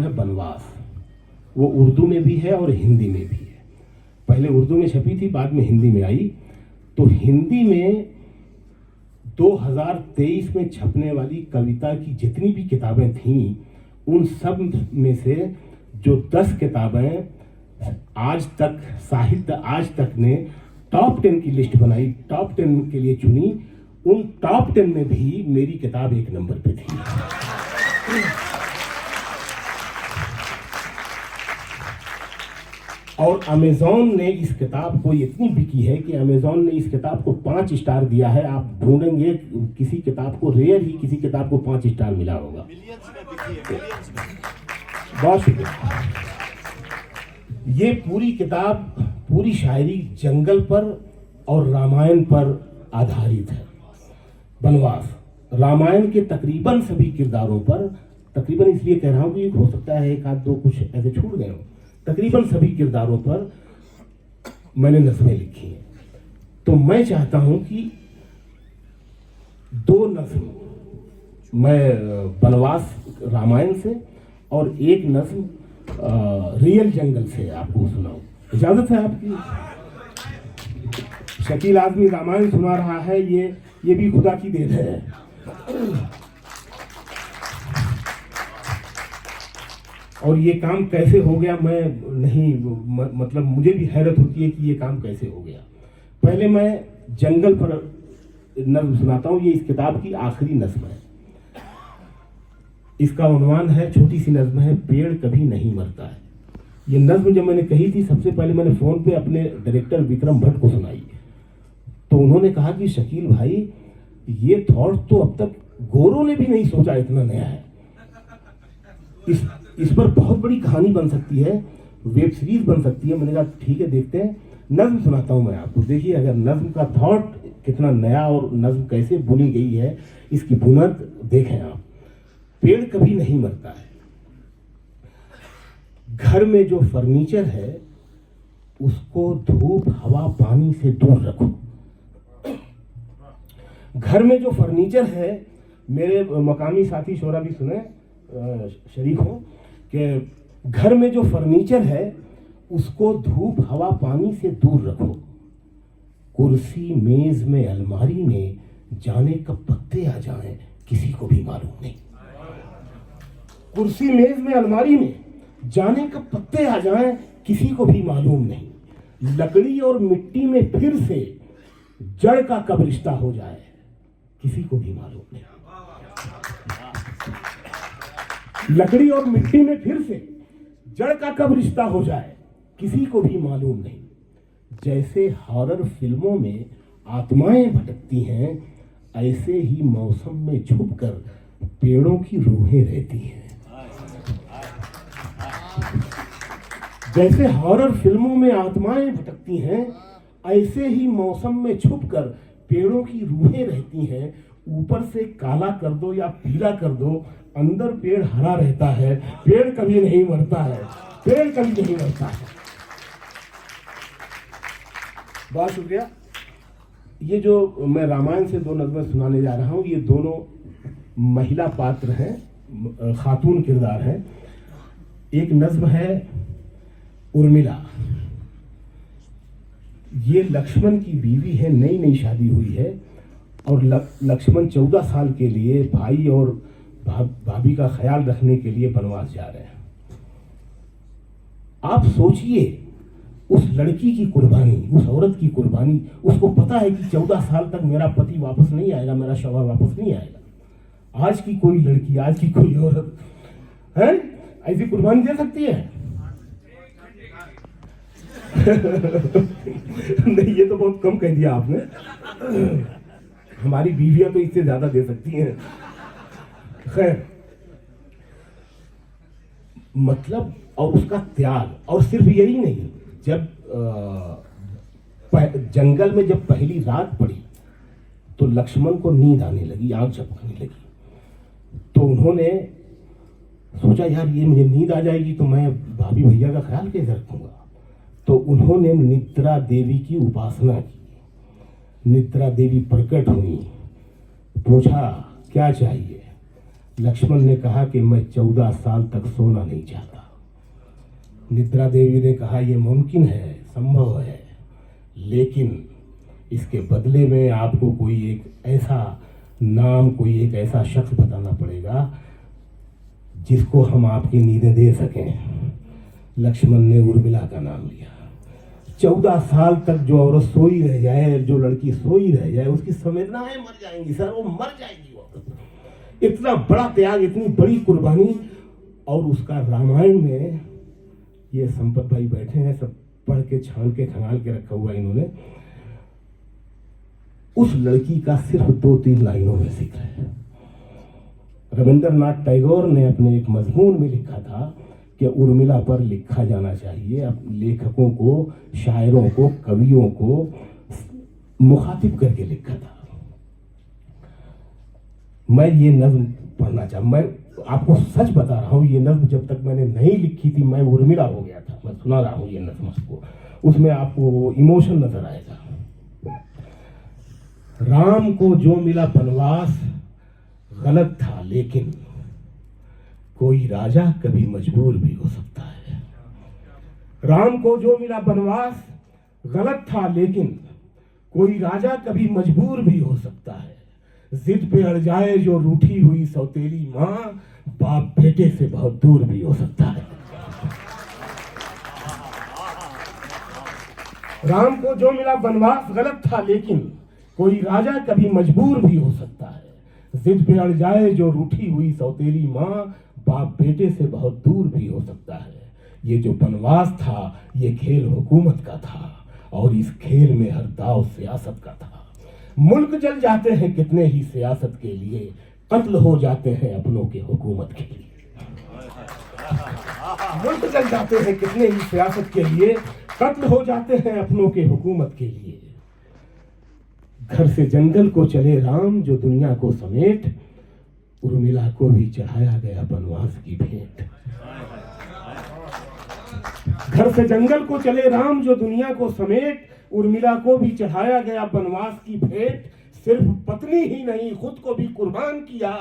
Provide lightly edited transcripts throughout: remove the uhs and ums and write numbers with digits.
है बनवास। वो उर्दू में भी है और हिंदी में भी है। पहले उर्दू में छपी थी, बाद में हिंदी में आई। तो हिंदी में 2023 में छपने वाली कविता की जितनी भी किताबें थीं, उन सब में से जो 10 किताबें आज तक साहित्य आज तक ने टॉप 10 की लिस्ट बनाई, टॉप 10 के लिए चुनी, उन टॉप 10 में भी मेरी किताब 1 नंबर पे थी। और अमेज़ॉन ने इस किताब को इतनी बिकी है कि अमेज़ॉन ने इस किताब को 5 स्टार दिया है। आप ढूंढेंगे किसी किताब को, रेयर ही किसी किताब को 5 स्टार मिला होगा। बहुत शुक्रिया। ये पूरी किताब, पूरी शायरी जंगल पर और रामायण पर आधारित है। बनवास रामायण के तकरीबन सभी किरदारों पर, तकरीबन इसलिए कह रहा हूं कि हो सकता है एक आध दो कुछ ऐसे छूट गए हो, तकरीबन सभी किरदारों पर मैंने नज़में लिखी हैं। तो मैं चाहता हूं कि 2 नज़्म मैं बनवास रामायण से और एक नज़्म रियल जंगल से आपको सुनाऊं। इजाजत है आपकी? शकील आदमी रामायण सुना रहा है, ये भी खुदा की देन है। और ये काम कैसे हो गया मैं नहीं, मतलब मुझे भी हैरत होती है कि ये काम कैसे हो गया। पहले मैं जंगल पर नज़्म सुनाता हूँ। ये इस किताब की आखिरी नज़्म है। इसका उन्वान है, छोटी सी नज़्म है, पेड़ कभी नहीं मरता है। ये नज़्म जब मैंने कही थी, सबसे पहले मैंने फ़ोन पे अपने डायरेक्टर विक्रम भट्ट को सुनाई। तो उन्होंने कहा कि शकील भाई, ये थॉट तो अब तक गोरों ने भी नहीं सोचा, इतना नया है। इस पर बहुत बड़ी कहानी बन सकती है, वेब सीरीज बन सकती है। मैंने कहा ठीक है, देखते हैं। नज़्म सुनाता हूँ मैं आपको। देखिए अगर नज़्म का थॉट कितना नया और नज़्म कैसे बुनी गई है, इसकी बुनद देखें आप। पेड़ कभी नहीं मरता है। घर में जो फर्नीचर है उसको धूप हवा पानी से दूर रखो। घर में जो फर्नीचर है, मेरे मकामी साथी शोरा भी सुने, शरीक हो, कि घर में जो फर्नीचर है उसको धूप हवा पानी से दूर रखो। कुर्सी मेज में अलमारी में जाने कब पत्ते आ जाएं किसी को भी मालूम नहीं। कुर्सी मेज में अलमारी में जाने कब पत्ते आ जाएं किसी को भी मालूम नहीं। लकड़ी और मिट्टी में फिर से जड़ का कब रिश्ता हो जाए किसी को भी मालूम नहीं। लकड़ी और मिट्टी में फिर से जड़ का कब रिश्ता हो जाए किसी को भी मालूम नहीं। जैसे हॉरर फिल्मों में आत्माएं भटकती हैं, ऐसे ही मौसम में छुपकर पेड़ों की रूहें रहती हैं। जैसे हॉरर फिल्मों में आत्माएं भटकती हैं, ऐसे ही मौसम में छुपकर पेड़ों की रूहें रहती हैं। ऊपर से काला कर दो या पीला कर दो, अंदर पेड़ हरा रहता है। पेड़ कभी नहीं मरता है, पेड़ कभी नहीं मरता है। बहुत शुक्रिया। ये जो मैं रामायण से 2 नज़में सुनाने जा रहा हूँ, ये दोनों महिला पात्र हैं, खातून किरदार हैं। एक नज़्म है उर्मिला। ये लक्ष्मण की बीवी है, नई नई शादी हुई है और लक्ष्मण 14 साल के लिए भाई और भाभी का ख्याल रखने के लिए बनवास जा रहे हैं। आप सोचिए उस लड़की की कुर्बानी, उस औरत की कुर्बानी। उसको पता है कि 14 साल तक मेरा पति वापस नहीं आएगा, मेरा शौहर वापस नहीं आएगा। आज की कोई लड़की, आज की कोई औरत है ऐसी कुर्बानी दे सकती है? नहीं, ये तो बहुत कम कह दिया आपने। हमारी बीवियां तो इससे ज्यादा दे सकती हैं। खैर, मतलब और उसका त्याग। और सिर्फ यही नहीं, जब जंगल में जब पहली रात पड़ी तो लक्ष्मण को नींद आने लगी, आंख झपकने लगी। तो उन्होंने सोचा यार ये मुझे नींद आ जाएगी तो मैं भाभी भैया का ख्याल कैसे रखूंगा। तो उन्होंने निद्रा देवी की उपासना की। निद्रा देवी प्रकट हुई, पूछा क्या चाहिए। लक्ष्मण ने कहा कि मैं 14 साल तक सोना नहीं चाहता। निद्रा देवी ने कहा यह मुमकिन है, संभव है, लेकिन इसके बदले में आपको कोई एक ऐसा नाम, कोई एक ऐसा शख्स बताना पड़ेगा जिसको हम आपकी नींदें दे सकें। लक्ष्मण ने उर्मिला का नाम लिया। 14 साल तक जो औरत सोई रह जाए, जो लड़की सोई रह जाए, उसकी संवेदनाएं मर जाएंगी सर, वो मर जाएगी। वो इतना बड़ा त्याग, इतनी बड़ी कुर्बानी। और उसका रामायण में, ये संपत भाई बैठे हैं, सब पढ़ के छान के खंगाल के रखा हुआ इन्होंने, उस लड़की का सिर्फ 2-3 लाइनों में जिक्र है। रविंद्रनाथ टैगोर ने अपने एक मजमून में लिखा था कि उर्मिला पर लिखा जाना चाहिए। अब लेखकों को, शायरों को, कवियों को मुखातिब करके लिखा था। मैं ये नज्म पढ़ना चाहूँ, मैं आपको सच बता रहा हूँ, ये नज्म जब तक मैंने नहीं लिखी थी मैं उर्मिला हो गया था। मैं सुना रहा हूँ ये नज्म आपको, उसमें आपको इमोशन नजर आएगा। राम को जो मिला बनवास गलत था, लेकिन कोई राजा कभी मजबूर भी हो सकता है। राम को जो मिला बनवास गलत था, लेकिन कोई राजा कभी मजबूर भी हो सकता है। जिद पे अड़ जाए जो रूठी हुई सौतेली माँ, बाप बेटे से बहुत दूर भी हो सकता है। राम को जो मिला बनवास गलत था, लेकिन कोई राजा कभी मजबूर भी हो सकता है। जिद पे अड़ जाए जो रूठी हुई सौतेली माँ, बाप बेटे से बहुत दूर भी हो सकता है। ये जो बनवास था, ये खेल हुकूमत का था, और इस खेल में हर दाव सियासत का था। मुल्क जल जाते हैं कितने ही सियासत के लिए, कत्ल हो जाते हैं अपनों के हुकूमत के लिए। मुल्क जल जाते हैं कितने ही सियासत के लिए, कत्ल हो जाते हैं अपनों के हुकूमत के लिए। घर से जंगल को चले राम जो दुनिया को समेट, उर्मिला को भी चढ़ाया गया बनवास की भेंट। घर से जंगल को चले राम जो दुनिया को समेट, उर्मिला को भी चढ़ाया गया बनवास की भेंट। सिर्फ पत्नी ही नहीं, खुद को भी कुर्बान किया,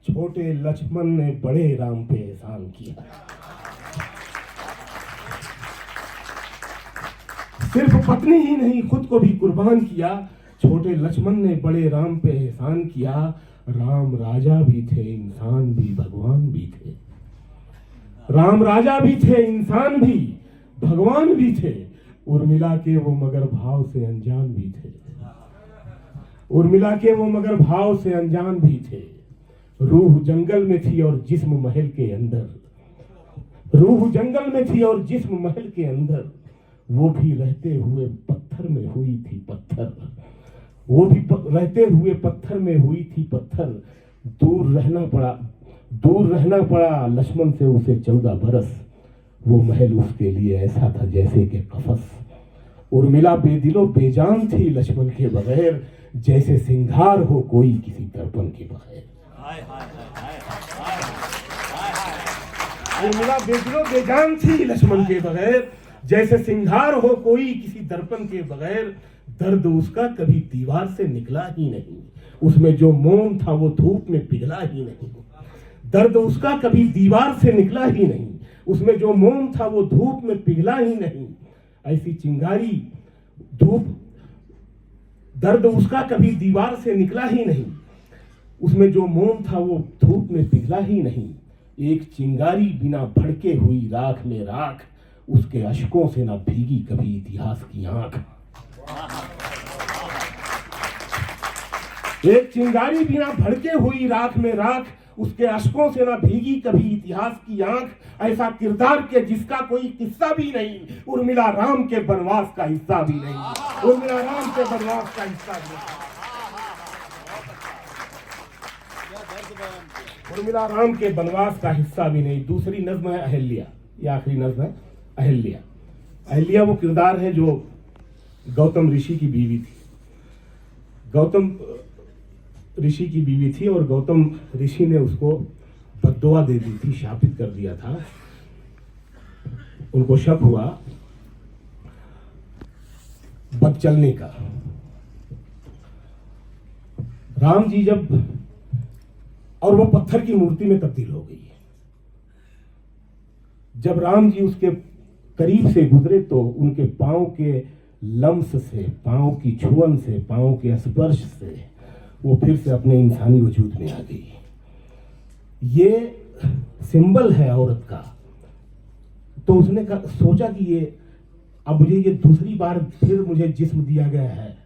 छोटे लक्ष्मण ने बड़े राम पे एहसान किया। सिर्फ पत्नी ही नहीं, खुद को भी कुर्बान किया, छोटे लक्ष्मण ने बड़े राम पे एहसान किया। राम राजा भी थे, इंसान भी, भगवान भी थे। राम राजा भी थे, इंसान भी, भगवान भी थे। उर्मिला के वो मगर भाव से अनजान भी थे। उर्मिला के वो मगर भाव से अनजान भी थे। रूह जंगल में थी और जिस्म महल के अंदर। रूह जंगल में थी और जिस्म महल के अंदर। वो भी रहते हुए पत्थर में हुई थी पत्थर। वो भी रहते हुए पत्थर में हुई थी पत्थर। दूर रहना पड़ा लक्ष्मण से उसे 14 बरस। वो महल उसके लिए ऐसा था जैसे कि कफस। उर्मिला बेदिलो बेजान थी लक्ष्मण के बगैर, जैसे सिंगार हो कोई किसी दर्पण के बगैर। उर्मिला बेदिलो बेजान थी लक्ष्मण के बगैर, जैसे सिंगार हो कोई किसी दर्पण के बगैर। दर्द उसका कभी दीवार से निकला ही नहीं, उसमें जो मोम था वो धूप में पिघला ही नहीं। दर्द उसका कभी दीवार से निकला ही नहीं, उसमें जो मोम था वो धूप में पिघला ही नहीं। ऐसी चिंगारी धूप, दर्द उसका कभी दीवार से निकला ही नहीं, उसमें जो मोम था वो धूप में पिघला ही नहीं। एक चिंगारी बिना भड़के हुई राख में राख, उसके अश्कों से ना भीगी कभी इतिहास की आंख। एक चिंगारी बिना भड़के हुई राख में राख, उसके अश्कों से ना भीगी कभी इतिहास की आंख। ऐसा किरदार के जिसका कोई किस्सा भी नहीं, उर्मिला राम के बनवास का हिस्सा भी नहीं। उर्मिला राम के बनवास का हिस्सा भी नहीं। उर्मिला राम के बनवास का हिस्सा भी नहीं। दूसरी नज्म है अहिल्या, ये आखिरी नज्म है अहिल्या। अहिल्या वो किरदार है जो गौतम ऋषि की बीवी थी। गौतम ऋषि की बीवी थी और गौतम ऋषि ने उसको बद्दुआ दे दी थी, शापित कर दिया था। उनको शक हुआ बद चलने का। राम जी जब और वो पत्थर की मूर्ति में तब्दील हो गई। जब राम जी उसके करीब से गुजरे तो उनके पांव के लम्स से, पांव की छुअन से, पांव के स्पर्श से वो फिर से अपने इंसानी वजूद में आ गई। ये सिंबल है औरत का। तो उसने सोचा कि ये अब मुझे ये दूसरी बार फिर मुझे जिस्म दिया गया है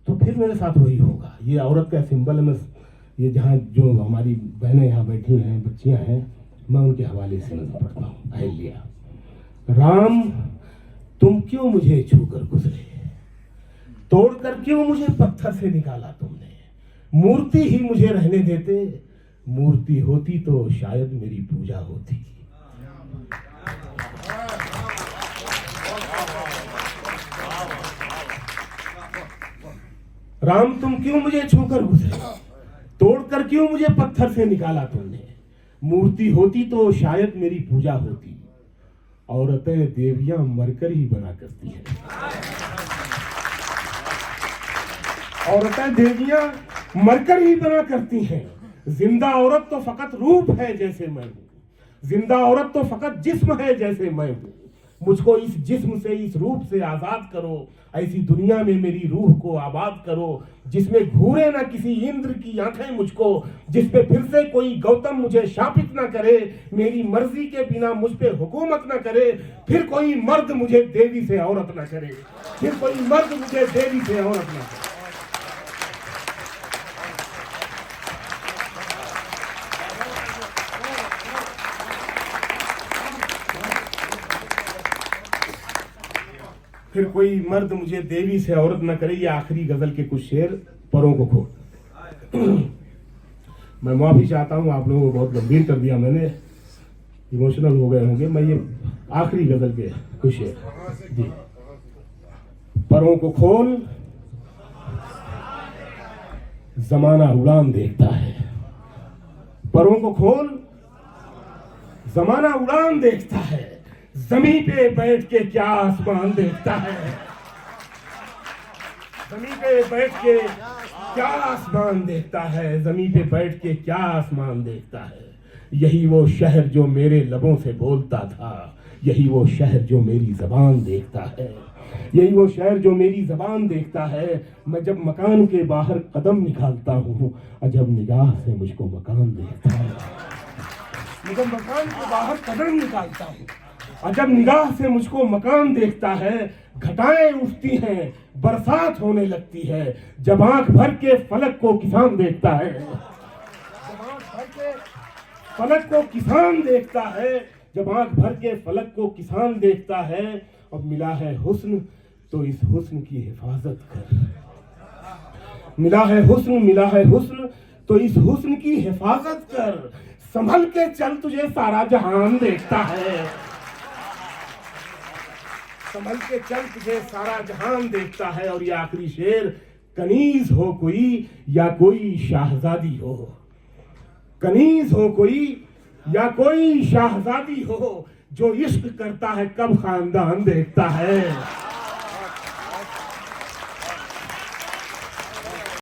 तो फिर मेरे साथ वही होगा। ये औरत का सिंबल है। मैं ये जहाँ जो हमारी बहनें यहाँ बैठी हैं, बच्चियां हैं, मैं उनके हवाले से नजर पढ़ता हूँ। अहिल्या, राम तुम क्यों मुझे छूकर गुजरे, तोड़कर क्यों मुझे पत्थर से निकाला तुमने, मूर्ति ही मुझे रहने देते, मूर्ति होती तो शायद मेरी पूजा होती। राम तुम क्यों मुझे छूकर गुजरे, तोड़कर क्यों मुझे पत्थर से निकाला तुमने, मूर्ति होती तो शायद मेरी पूजा होती। औरतें देवियां मरकर ही बना करती हैं, औरतें देवियां मरकर ही बना करती हैं। जिंदा औरत तो फकत रूप है जैसे मैं हूं, जिंदा औरत तो फकत जिस्म है जैसे मैं हूं। मुझको इस जिस्म से, इस रूप से आजाद करो, ऐसी दुनिया में मेरी रूह को आबाद करो जिसमें घूरे ना किसी इंद्र की आंखें मुझको, जिसपे फिर से कोई गौतम मुझे शापित ना करे, मेरी मर्जी के बिना मुझ पे हुकूमत ना करे, फिर कोई मर्द मुझे देवी से औरत ना करे, फिर कोई मर्द मुझे देवी से औरत ना करे। फिर कोई मर्द मुझे देवी से औरत न करे। ये आखिरी गजल के कुछ शेर परों को खोल। मैं माफी चाहता हूं, आप लोगों को बहुत गंभीर कर दिया मैंने, इमोशनल हो गए होंगे। मैं ये आखिरी गजल के कुछ शेर जी। परों को खोल, जमाना उड़ान देखता है, परों को खोल, जमाना उड़ान देखता है, जमीन पे बैठ के क्या आसमान देखता है, जमीन पे बैठ के क्या आसमान देखता है, जमीन पे बैठ के क्या आसमान देखता है। यही वो शहर जो मेरे लबों से बोलता था, यही वो शहर जो मेरी जबान देखता है, यही वो शहर जो मेरी जबान देखता है। मैं जब मकान के बाहर कदम निकालता हूँ, अजब निगाह से मुझको मकान देखता है। मैं जब मकान के बाहर कदम निकालता हूँ, अजब निगाह से मुझको मकान देखता है। घटाएं उठती हैं, बरसात होने लगती है, जब आंख भर के फलक को किसान देखता है, जब आंख भर के फलक को किसान देखता है, जब आंख भर के फलक को किसान देखता है। अब मिला है हुस्न तो इस हुस्न की हिफाजत कर, मिला है हुस्न, मिला है हुस्न तो इस हुस्न की हिफाजत कर, संभल के चल तुझे सारा जहान देखता है, संभल के चल तुझे सारा जहान देखता है। और ये आखिरी शेर, कनीज हो कोई या कोई शाहजादी हो, कनीज हो कोई या कोई शाहजादी हो, जो इश्क करता है कब खानदान देखता है।